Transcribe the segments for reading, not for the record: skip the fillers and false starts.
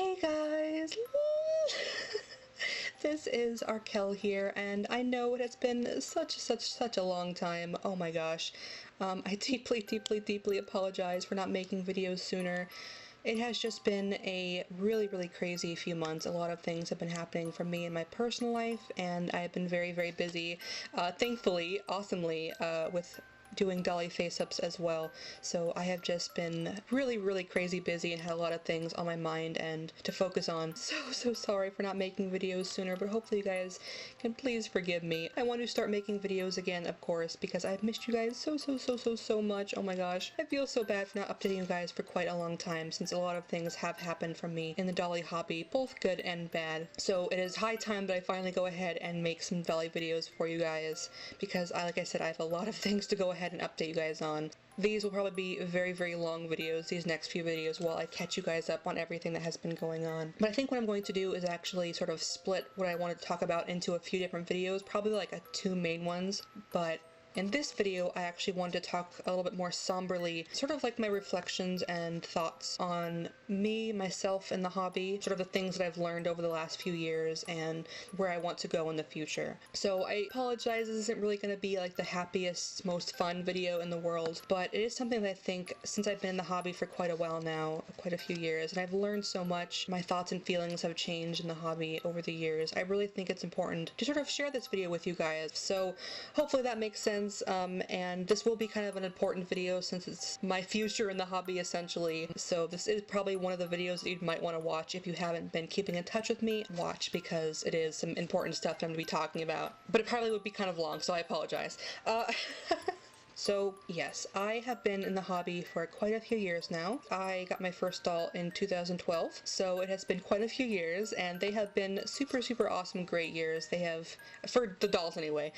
Hey guys! This is Argil here, and I know it has been such a long time. Oh my gosh. I deeply apologize for not making videos sooner. It has just been a really crazy few months. A lot of things have been happening for me in my personal life, and I have been very busy. Thankfully, awesomely, with doing dolly face-ups as well. So I have just been really crazy busy and had a lot of things on my mind and to focus on. So sorry for not making videos sooner, but hopefully you guys can please forgive me. I want to start making videos again, of course, because I've missed you guys so much. Oh my gosh. I feel so bad for not updating you guys for quite a long time, since a lot of things have happened for me in the dolly hobby, both good and bad. So it is high time that I finally go ahead and make some dolly videos for you guys, because like I said, I have a lot of things to go ahead and update you guys on. These will probably be very long videos, these next few videos, while I catch you guys up on everything that has been going on. But I think what I'm going to do is actually sort of split what I want to talk about into a few different videos, probably like two main ones, but in this video, I actually wanted to talk a little bit more somberly, sort of like my reflections and thoughts on me, myself, and the hobby, sort of the things that I've learned over the last few years and where I want to go in the future. So I apologize, this isn't really going to be like the happiest, most fun video in the world, but it is something that I think, since I've been in the hobby for quite a while now, quite a few years, and I've learned so much, my thoughts and feelings have changed in the hobby over the years. I really think it's important to sort of share this video with you guys, so hopefully that makes sense. And this will be kind of an important video since it's my future in the hobby essentially. So this is probably one of the videos that you might want to watch if you haven't been keeping in touch with me. Watch, because it is some important stuff I'm going to be talking about. But it probably would be kind of long, so I apologize. So yes, I have been in the hobby for quite a few years now. I got my first doll in 2012, so it has been quite a few years, and they have been super awesome, great years. They have, for the dolls anyway.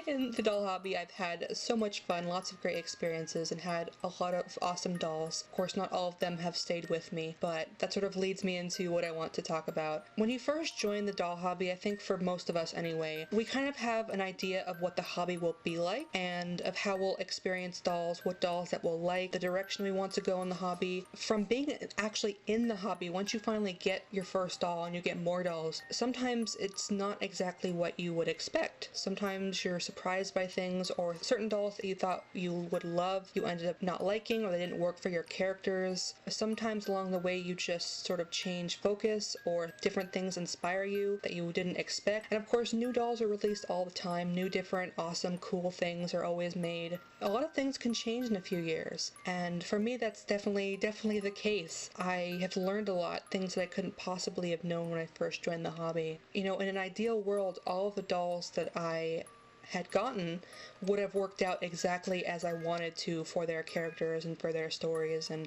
In the doll hobby, I've had so much fun, lots of great experiences, and had a lot of awesome dolls. Of course, not all of them have stayed with me, but that sort of leads me into what I want to talk about. When you first join the doll hobby, I think for most of us anyway, we kind of have an idea of what the hobby will be like, and of how we'll experience dolls, what dolls that we'll like, the direction we want to go in the hobby. From being actually in the hobby, once you finally get your first doll and you get more dolls, sometimes it's not exactly what you would expect. Sometimes you're surprised by things, or certain dolls that you thought you would love, you ended up not liking, or they didn't work for your characters. Sometimes along the way you just sort of change focus, or different things inspire you that you didn't expect. And of course, new dolls are released all the time. New, different, awesome, cool things are always made. A lot of things can change in a few years, and for me that's definitely the case. I have learned a lot, things that I couldn't possibly have known when I first joined the hobby. You know, in an ideal world, all of the dolls that I had gotten would have worked out exactly as I wanted to for their characters and for their stories and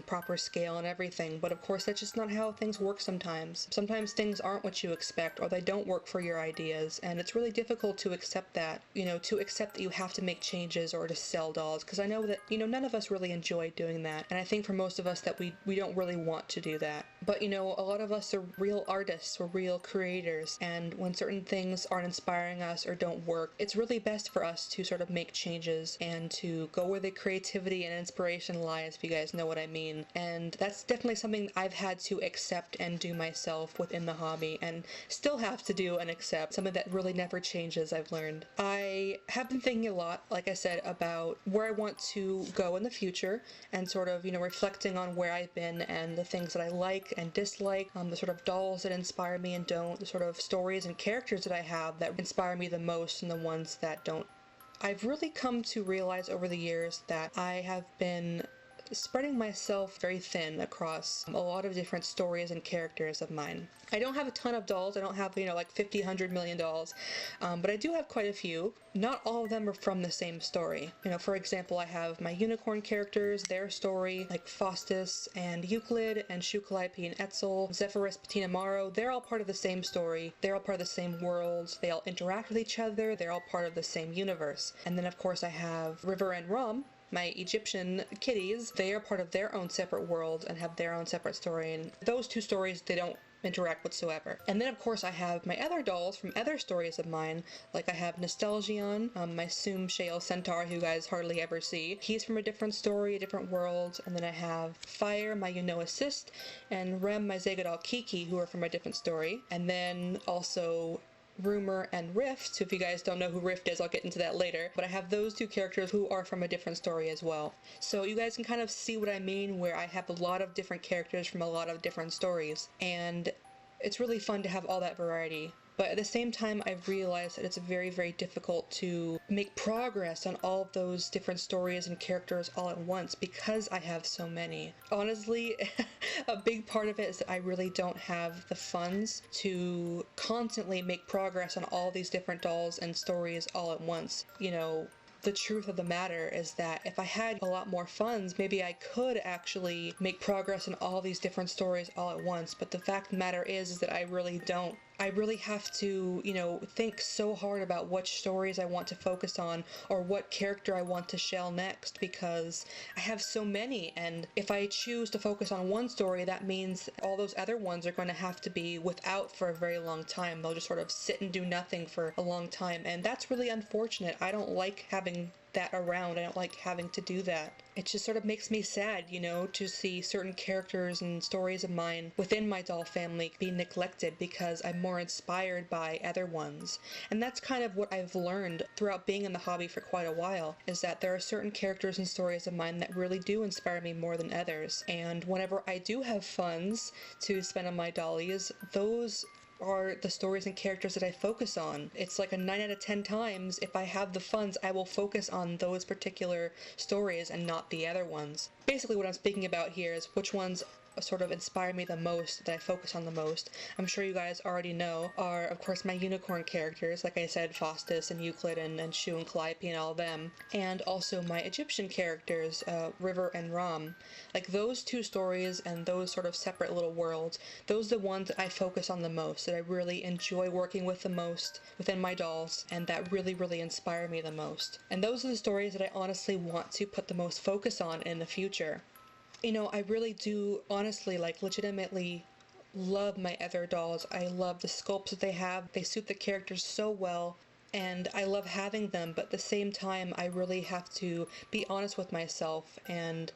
proper scale and everything, but of course that's just not how things work sometimes. Sometimes things aren't what you expect, or they don't work for your ideas, and it's really difficult to accept that, you know, to accept that you have to make changes or to sell dolls, because I know that, you know, none of us really enjoy doing that, and I think for most of us that we don't really want to do that. But you know, a lot of us are real artists, we're real creators, and when certain things aren't inspiring us or don't work, it's really best for us to sort of make changes and to go where the creativity and inspiration lies, if you guys know what I mean. And that's definitely something I've had to accept and do myself within the hobby, and still have to do and accept. Something that really never changes, I've learned. I have been thinking a lot, like I said, about where I want to go in the future, and sort of, you know, reflecting on where I've been and the things that I like and dislike, the sort of dolls that inspire me and don't, the sort of stories and characters that I have that inspire me the most and the ones that don't. I've really come to realize over the years that I have been spreading myself very thin across a lot of different stories and characters of mine. I don't have a ton of dolls. I don't have, you know, like 50, 100 million dolls, but I do have quite a few. Not all of them are from the same story. You know, for example, I have my unicorn characters, their story, like Faustus and Euclid and Calliope and Etzel, Zephyrus, Patina Morrow. They're all part of the same story. They're all part of the same worlds. They all interact with each other. They're all part of the same universe. And then, of course, I have River and Raum, my Egyptian kitties, they are part of their own separate world and have their own separate story, and those two stories, they don't interact whatsoever. And then of course I have my other dolls from other stories of mine, like I have Nostalgion, my Soom Shale centaur who you guys hardly ever see. He's from a different story, a different world. And then I have Fire, my Unoa FS, and Raum, my Zephyrus Kiki, who are from a different story. And then also Rumor and Rift. So if you guys don't know who Rift is, I'll get into that later. But I have those two characters who are from a different story as well. So you guys can kind of see what I mean, where I have a lot of different characters from a lot of different stories. And it's really fun to have all that variety. But at the same time, I've realized that it's very, very difficult to make progress on all of those different stories and characters all at once because I have so many. Honestly, a big part of it is that I really don't have the funds to constantly make progress on all these different dolls and stories all at once. You know, the truth of the matter is that if I had a lot more funds, maybe I could actually make progress on all these different stories all at once. But the fact of the matter is that I really don't. I really have to, you know, think so hard about which stories I want to focus on or what character I want to shell next, because I have so many, and if I choose to focus on one story, that means all those other ones are going to have to be without for a very long time. They'll just sort of sit and do nothing for a long time, and that's really unfortunate. I don't like having that around. I don't like having to do that. It just sort of makes me sad, you know, to see certain characters and stories of mine within my doll family be neglected because I'm more inspired by other ones. And that's kind of what I've learned throughout being in the hobby for quite a while, is that there are certain characters and stories of mine that really do inspire me more than others. And whenever I do have funds to spend on my dollies, those are the stories and characters that I focus on. It's like a 9 out of 10 times, if I have the funds, I will focus on those particular stories and not the other ones. Basically what I'm speaking about here is which ones sort of inspire me the most, that I focus on the most. I'm sure you guys already know are, of course, my unicorn characters, like I said, Faustus and Euclid and Shale and Calliope and all of them, and also my Egyptian characters, River and Raum. Like those two stories and those sort of separate little worlds, those are the ones that I focus on the most, that I really enjoy working with the most within my dolls, and that really, really inspire me the most. And those are the stories that I honestly want to put the most focus on in the future. You know, I really do honestly, like, legitimately love my other dolls. I love the sculpts that they have. They suit the characters so well, and I love having them, but at the same time, I really have to be honest with myself and,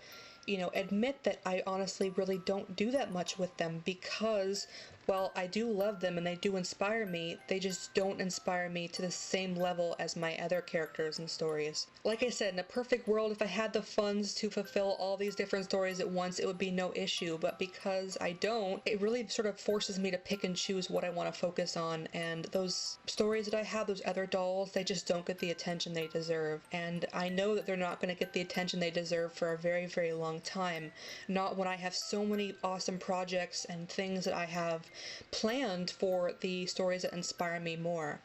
you know, admit that I honestly really don't do that much with them, because while I do love them and they do inspire me, they just don't inspire me to the same level as my other characters and stories. Like I said, in a perfect world, if I had the funds to fulfill all these different stories at once, it would be no issue, but because I don't, it really sort of forces me to pick and choose what I want to focus on, and those stories that I have, those other dolls, they just don't get the attention they deserve, and I know that they're not going to get the attention they deserve for a very, very long time. Not when I have so many awesome projects and things that I have planned for the stories that inspire me more.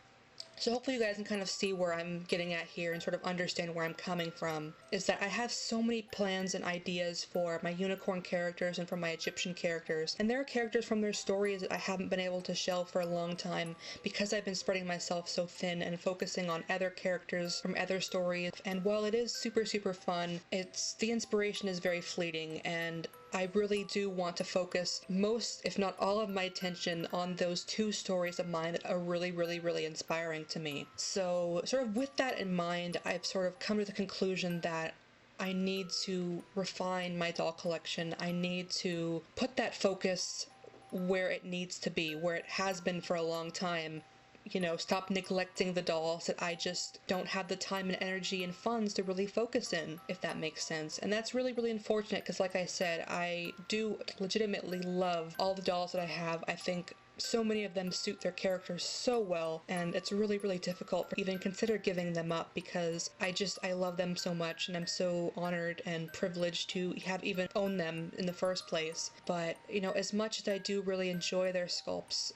So hopefully you guys can kind of see where I'm getting at here and sort of understand where I'm coming from, is that I have so many plans and ideas for my unicorn characters and for my Egyptian characters, and there are characters from their stories that I haven't been able to shelve for a long time because I've been spreading myself so thin and focusing on other characters from other stories. And while it is super, super fun, the inspiration is very fleeting, and I really do want to focus most, if not all, of my attention on those two stories of mine that are really, really, really inspiring to me. So sort of with that in mind, I've sort of come to the conclusion that I need to refine my doll collection. I need to put that focus where it needs to be, where it has been for a long time. You know, stop neglecting the dolls that I just don't have the time and energy and funds to really focus in, if that makes sense. And that's really, really unfortunate because, like I said, I do legitimately love all the dolls that I have. I think so many of them suit their characters so well, and it's really, really difficult to even consider giving them up because I love them so much, and I'm so honored and privileged to have even owned them in the first place. But, you know, as much as I do really enjoy their sculpts,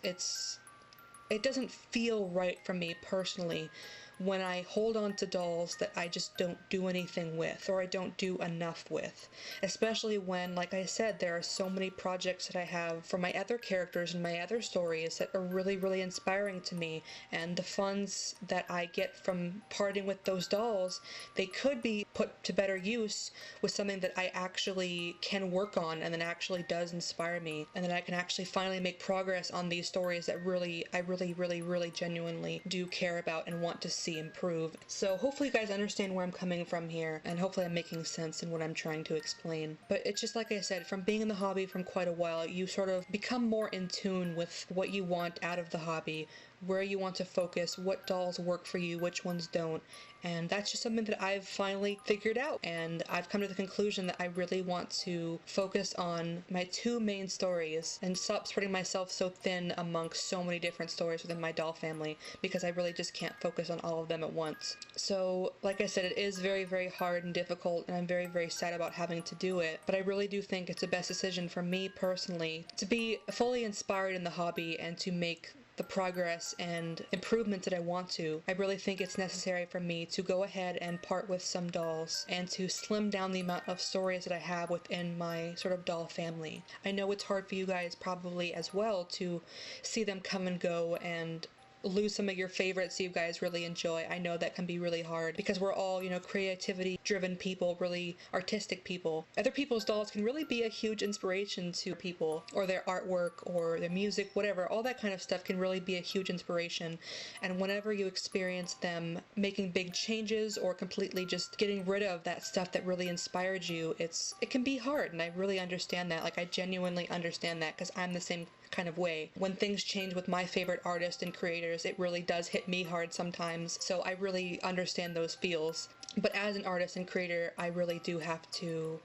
it doesn't feel right for me personally when I hold on to dolls that I just don't do anything with, or I don't do enough with. Especially when, like I said, there are so many projects that I have for my other characters and my other stories that are really, really inspiring to me, and the funds that I get from parting with those dolls, they could be put to better use with something that I actually can work on and that actually does inspire me, and that I can actually finally make progress on these stories that I really genuinely do care about and want to see improve. So hopefully you guys understand where I'm coming from here, and hopefully I'm making sense in what I'm trying to explain. But it's just like I said, from being in the hobby from quite a while, you sort of become more in tune with what you want out of the hobby, where you want to focus, what dolls work for you, which ones don't, and that's just something that I've finally figured out, and I've come to the conclusion that I really want to focus on my two main stories and stop spreading myself so thin amongst so many different stories within my doll family, because I really just can't focus on all of them at once. So, like I said, it is very hard and difficult, and I'm very sad about having to do it, but I really do think it's the best decision for me personally to be fully inspired in the hobby and to make the progress and improvement that I want to. I really think it's necessary for me to go ahead and part with some dolls and to slim down the amount of stories that I have within my sort of doll family. I know it's hard for you guys probably as well to see them come and go and lose some of your favorites you guys really enjoy. I know that can be really hard because we're all, you know, creativity driven people, really artistic people. Other people's dolls can really be a huge inspiration to people, or their artwork or their music, whatever. All that kind of stuff can really be a huge inspiration, and whenever you experience them making big changes or completely just getting rid of that stuff that really inspired you, it can be hard, and I really understand that. Like, I genuinely understand that because I'm the same kind of way. When things change with my favorite artists and creators, it really does hit me hard sometimes, so I really understand those feels. But as an artist and creator, I really do have to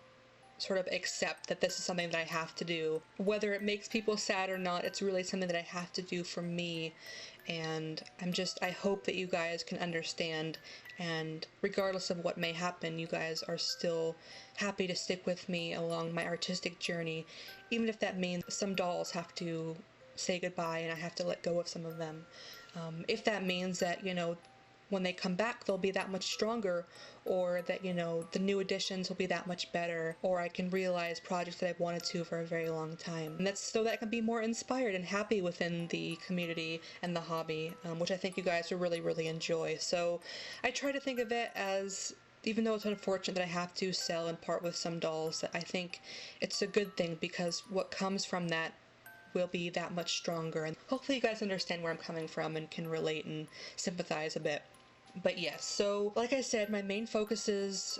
sort of accept that this is something that I have to do. Whether it makes people sad or not, it's really something that I have to do for me, and I hope that you guys can understand, and regardless of what may happen, you guys are still happy to stick with me along my artistic journey, even if that means some dolls have to say goodbye and I have to let go of some of them. If that means that, you know, when they come back they'll be that much stronger, or that, you know, the new additions will be that much better, or I can realize projects that I've wanted to for a very long time. And that's so that I can be more inspired and happy within the community and the hobby, which I think you guys will really enjoy. So I try to think of it as, even though it's unfortunate that I have to sell and part with some dolls, that I think it's a good thing, because what comes from that will be that much stronger. And hopefully you guys understand where I'm coming from and can relate and sympathize a bit. But yes, so like I said, my main focuses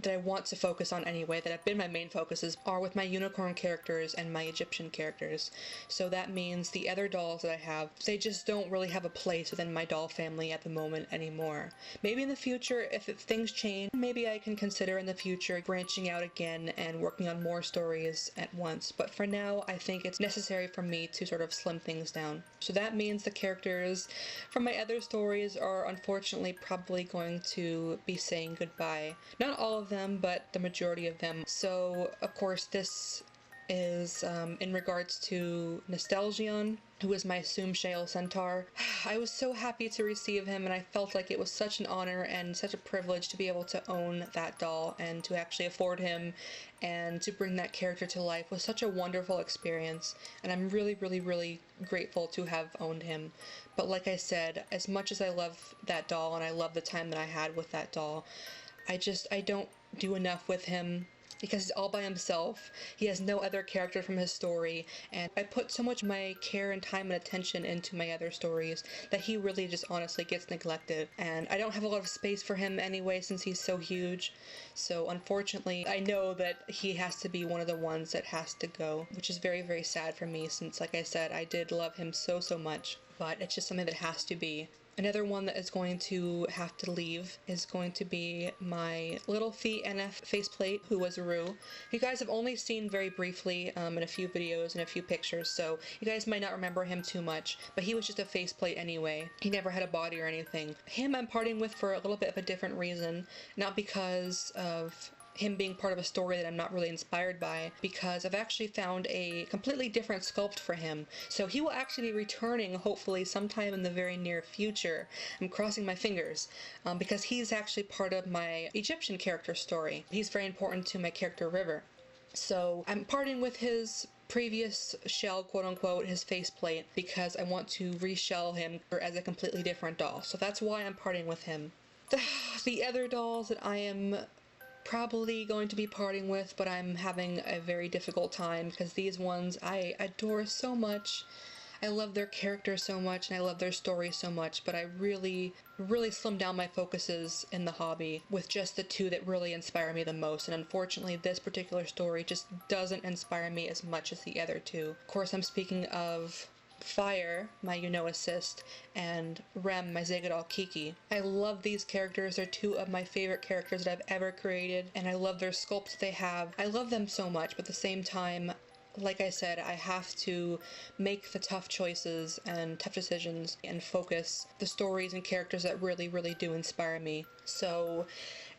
that I want to focus on anyway, that have been my main focuses, are with my unicorn characters and my Egyptian characters. So that means the other dolls that I have, they just don't really have a place within my doll family at the moment anymore. Maybe in the future, if things change, maybe I can consider in the future branching out again and working on more stories at once. But for now, I think it's necessary for me to sort of slim things down. So that means the characters from my other stories are unfortunately probably going to be saying goodbye. Not all of them, but the majority of them. So of course this is in regards to Nostalgion, who is my Soom Shale centaur. I was so happy to receive him, and I felt like it was such an honor and such a privilege to be able to own that doll and to actually afford him and to bring that character to life. It was such a wonderful experience, and I'm really grateful to have owned him. But like I said, as much as I love that doll and I love the time that I had with that doll, I don't do enough with him because he's all by himself. He has no other character from his story, and I put so much of my care and time and attention into my other stories that he really just honestly gets neglected. And I don't have a lot of space for him anyway since he's so huge. So unfortunately, I know that he has to be one of the ones that has to go, which is very sad for me since, like I said, I did love him so much. But it's just something that has to be. Another one that is going to have to leave is going to be my Little Fee NF faceplate, who was Rue. You guys have only seen very briefly in a few videos and a few pictures, so you guys might not remember him too much, but he was just a faceplate anyway. He never had a body or anything. Him I'm parting with for a little bit of a different reason, not because of him being part of a story that I'm not really inspired by, because I've actually found a completely different sculpt for him. So he will actually be returning hopefully sometime in the very near future. I'm crossing my fingers, because he's actually part of my Egyptian character story. He's very important to my character River. So I'm parting with his previous shell, quote unquote, his faceplate, because I want to reshell him as a completely different doll. So that's why I'm parting with him. The other dolls that I am probably going to be parting with, but I'm having a very difficult time, because these ones I adore so much. I love their characters so much, and I love their story so much, but I really slimmed down my focuses in the hobby with just the two that really inspire me the most, and unfortunately this particular story just doesn't inspire me as much as the other two. Of course, I'm speaking of Fire, my Unoa assist, and Rem, my Zegadol Kiki. I love these characters. They're two of my favorite characters that I've ever created, and I love their sculpts they have. I love them so much, but at the same time, like I said, I have to make the tough choices and tough decisions and focus the stories and characters that really do inspire me. So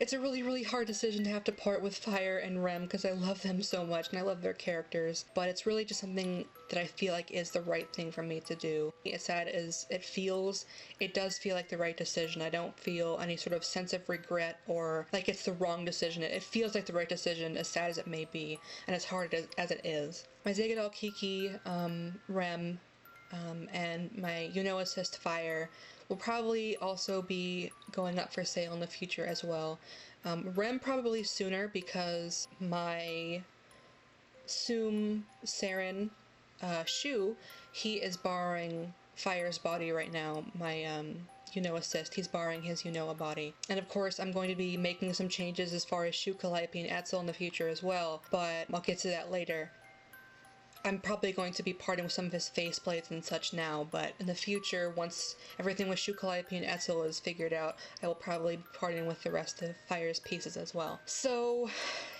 it's a really hard decision to have to part with Fire and Rem, because I love them so much and I love their characters, but it's really just something that I feel like is the right thing for me to do. As sad as it feels, it does feel like the right decision. I don't feel any sort of sense of regret or like it's the wrong decision. It feels like the right decision, as sad as it may be, and as hard as it is. My Zegadol Kiki, Rem, and my Unoa assist Fire will probably also be going up for sale in the future as well. Rem probably sooner, because my Soom Serin Shu, he is borrowing Fire's body right now. My Unoa assist, he's borrowing his Unoa body. And of course, I'm going to be making some changes as far as Shu, Calliope, and Etzel in the future as well, but I'll get to that later. I'm probably going to be parting with some of his faceplates and such now, but in the future, once everything with Shu, Calliope, and Etzel is figured out, I will probably be parting with the rest of Fire's pieces as well. So,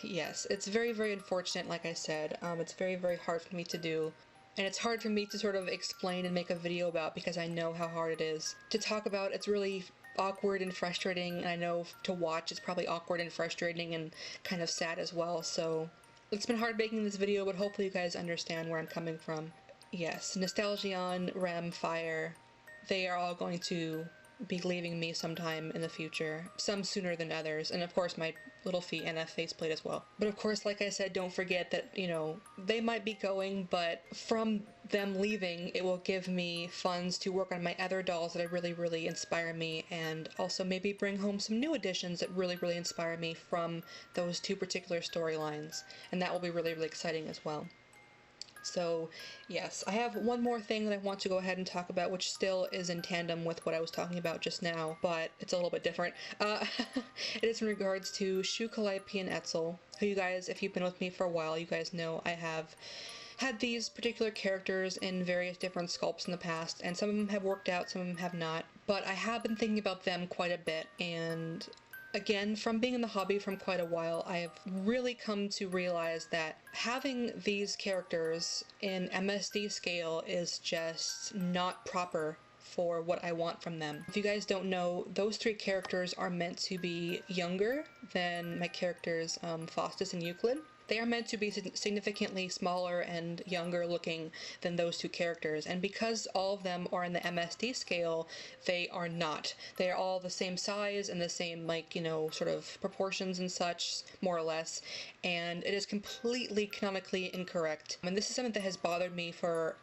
yes, it's very unfortunate, like I said. It's very hard for me to do, and it's hard for me to sort of explain and make a video about, because I know how hard it is to talk about. It's really awkward and frustrating, and I know to watch it's probably awkward and frustrating and kind of sad as well, so it's been hard making this video, but hopefully you guys understand where I'm coming from. Yes, Nostalgion, Rem, Fire, they are all going to be leaving me sometime in the future, some sooner than others, and of course my little feet NF faceplate as well. But of course, like I said, don't forget that, you know, they might be going, but from them leaving, it will give me funds to work on my other dolls that really inspire me, and also maybe bring home some new additions that really inspire me from those two particular storylines, and that will be really exciting as well. So yes, I have one more thing that I want to go ahead and talk about, which still is in tandem with what I was talking about just now, but it's a little bit different. It is in regards to Shu, Calliope, and Etzel, who you guys, if you've been with me for a while, you guys know I have had these particular characters in various different sculpts in the past, and some of them have worked out, some of them have not, but I have been thinking about them quite a bit, and again, from being in the hobby from quite a while, I have really come to realize that having these characters in MSD scale is just not proper for what I want from them. If you guys don't know, those three characters are meant to be younger than my characters Faustus and Euclid. They are meant to be significantly smaller and younger looking than those two characters, and because all of them are in the MSD scale, they are not. They are all the same size and the same, like, you know, sort of proportions and such, more or less, and it is completely canonically incorrect. And this is something that has bothered me for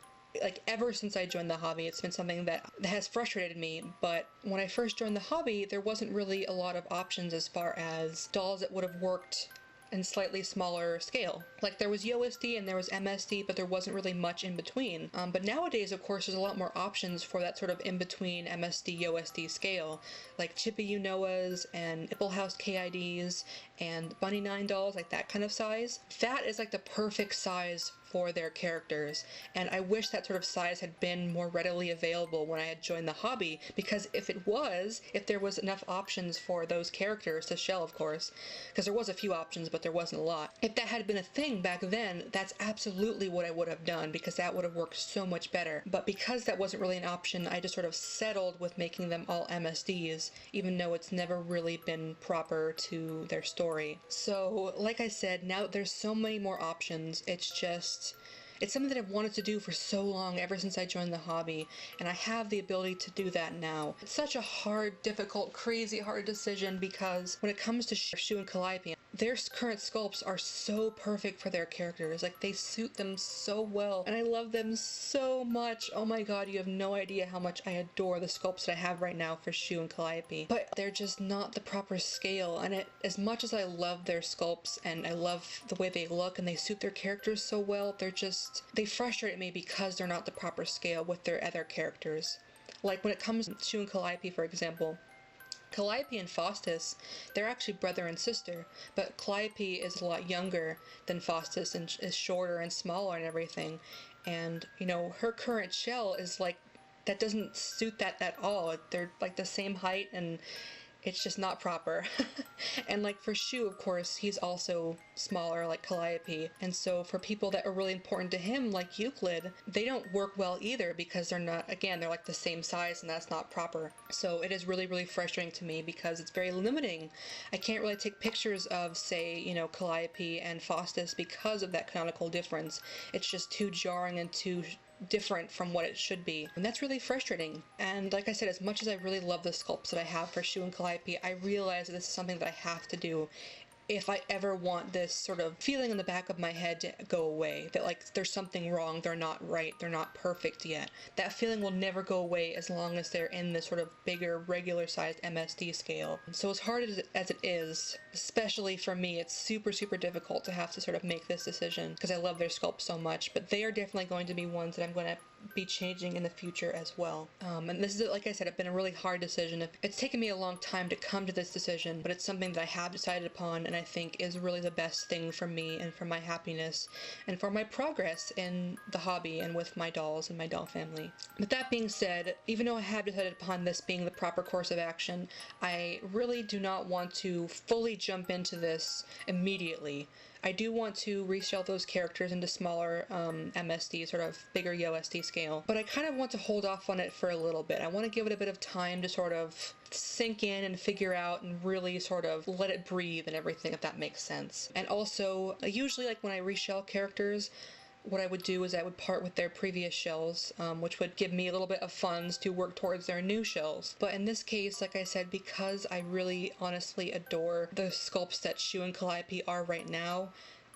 like ever since I joined the hobby. It's been something that has frustrated me, but when I first joined the hobby, there wasn't really a lot of options as far as dolls that would have worked in slightly smaller scale. Like, there was USD and there was MSD, but there wasn't really much in between. But nowadays, of course, there's a lot more options for that sort of in-between MSD, USD scale, like Chippy Unoas and Ipplehouse KIDs and Bunny 9 dolls, like that kind of size. That is like the perfect size for their characters, and I wish that sort of size had been more readily available when I had joined the hobby, because if there was enough options for those characters, to Shale of course, because there was a few options but there wasn't a lot. If that had been a thing back then, that's absolutely what I would have done, because that would have worked so much better. But because that wasn't really an option, I just sort of settled with making them all MSDs, even though it's never really been proper to their story. So like I said, now there's so many more options. It's something that I've wanted to do for so long, ever since I joined the hobby, and I have the ability to do that now. It's such a hard, difficult, crazy hard decision, because when it comes to Shu and Calliope, their current sculpts are so perfect for their characters. Like, they suit them so well, and I love them so much. Oh my god, you have no idea how much I adore the sculpts that I have right now for Shu and Calliope. But they're just not the proper scale, and as much as I love their sculpts, and I love the way they look, and they suit their characters so well, they frustrate me because they're not the proper scale with their other characters. Like when it comes to Shu and Calliope, for example, Calliope and Faustus, they're actually brother and sister, but Calliope is a lot younger than Faustus and is shorter and smaller and everything. And, you know, her current shell is like, that doesn't suit that at all. They're like the same height, and it's just not proper. And like for Shu, of course, he's also smaller like Calliope, and so for people that are really important to him, like Euclid, they don't work well either, because they're not, again, they're like the same size, and that's not proper. So it is really, really frustrating to me, because it's very limiting. I can't really take pictures of, say, you know, Calliope and Faustus because of that canonical difference. It's just too jarring and too different from what it should be, and that's really frustrating. And like I said, as much as I really love the sculpts that I have for Shu and Calliope, I realize that this is something that I have to do if I ever want this sort of feeling in the back of my head to go away, that like there's something wrong, they're not right, they're not perfect yet. That feeling will never go away as long as they're in this sort of bigger, regular sized MSD scale. So as hard as it is, especially for me, it's super, super difficult to have to sort of make this decision, because I love their sculpts so much, but they are definitely going to be ones that I'm going to be changing in the future as well. And this is, like I said, it's been a really hard decision. It's taken me a long time to come to this decision, but it's something that I have decided upon, and I think is really the best thing for me and for my happiness and for my progress in the hobby and with my dolls and my doll family. But that being said, even though I have decided upon this being the proper course of action, I really do not want to fully jump into this immediately. I do want to reshelve those characters into smaller MSD, sort of bigger USD scale, but I kind of want to hold off on it for a little bit. I want to give it a bit of time to sort of sink in and figure out and really sort of let it breathe and everything, if that makes sense. And also, usually like when I reshell characters, what I would do is I would part with their previous shells, which would give me a little bit of funds to work towards their new shells. But in this case, like I said, because I really honestly adore the sculpts that Shu and Calliope are right now,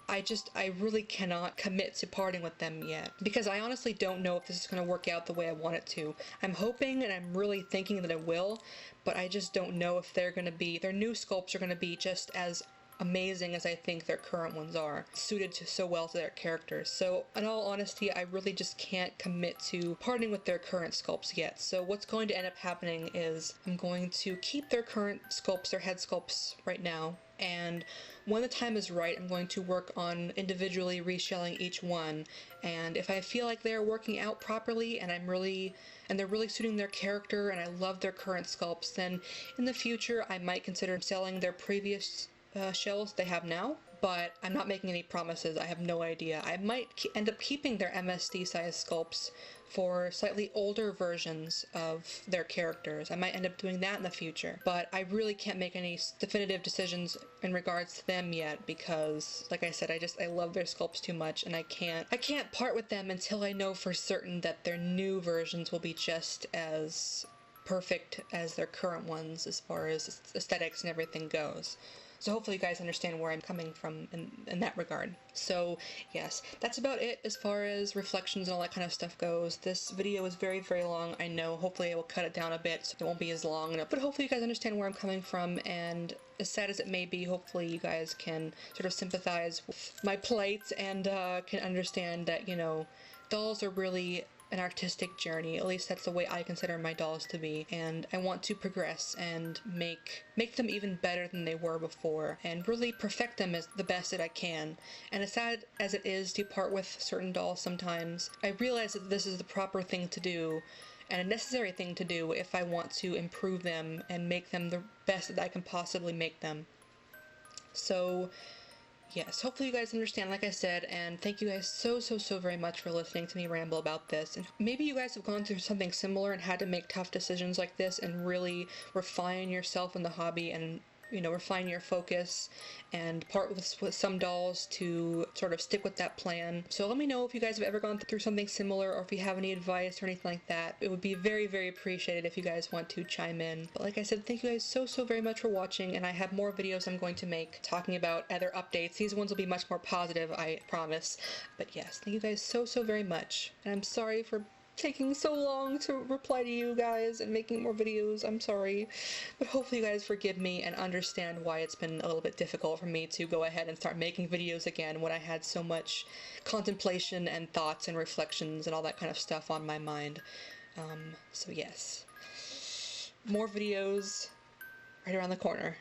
I really cannot commit to parting with them yet, because I honestly don't know if this is going to work out the way I want it to. I'm hoping and I'm really thinking that it will, but I just don't know if their new sculpts are going to be just as amazing as I think their current ones are, suited so well to their characters. So in all honesty, I really just can't commit to parting with their current sculpts yet. So what's going to end up happening is I'm going to keep their current sculpts, their head sculpts right now, and when the time is right, I'm going to work on individually reshelling each one, and if I feel like they're working out properly and they're really suiting their character and I love their current sculpts, then in the future I might consider selling their previous shells they have now, but I'm not making any promises. I have no idea. I might end up keeping their MSD size sculpts for slightly older versions of their characters. I might end up doing that in the future, but I really can't make any definitive decisions in regards to them yet, because like I said, I love their sculpts too much, and I can't part with them until I know for certain that their new versions will be just as perfect as their current ones as far as aesthetics and everything goes. So hopefully you guys understand where I'm coming from in that regard. So yes, that's about it as far as reflections and all that kind of stuff goes. This video is very, very long, I know. Hopefully I will cut it down a bit so it won't be as long. But hopefully you guys understand where I'm coming from, and as sad as it may be, hopefully you guys can sort of sympathize with my plight and can understand that, you know, dolls are really an artistic journey. At least that's the way I consider my dolls to be, and I want to progress and make them even better than they were before, and really perfect them as the best that I can. And as sad as it is to part with certain dolls sometimes, I realize that this is the proper thing to do and a necessary thing to do if I want to improve them and make them the best that I can possibly make them. So yes, hopefully you guys understand, like I said, and thank you guys so very much for listening to me ramble about this. And maybe you guys have gone through something similar and had to make tough decisions like this and really refine yourself in the hobby and, you know, refine your focus and part with some dolls to sort of stick with that plan. So let me know if you guys have ever gone through something similar, or if you have any advice or anything like that. It would be very appreciated if you guys want to chime in. But like I said, thank you guys so very much for watching, and I have more videos I'm going to make talking about other updates. These ones will be much more positive, I promise. But yes, thank you guys so very much. And I'm sorry for taking so long to reply to you guys and making more videos. I'm sorry, but hopefully you guys forgive me and understand why it's been a little bit difficult for me to go ahead and start making videos again when I had so much contemplation and thoughts and reflections and all that kind of stuff on my mind. So yes, more videos right around the corner.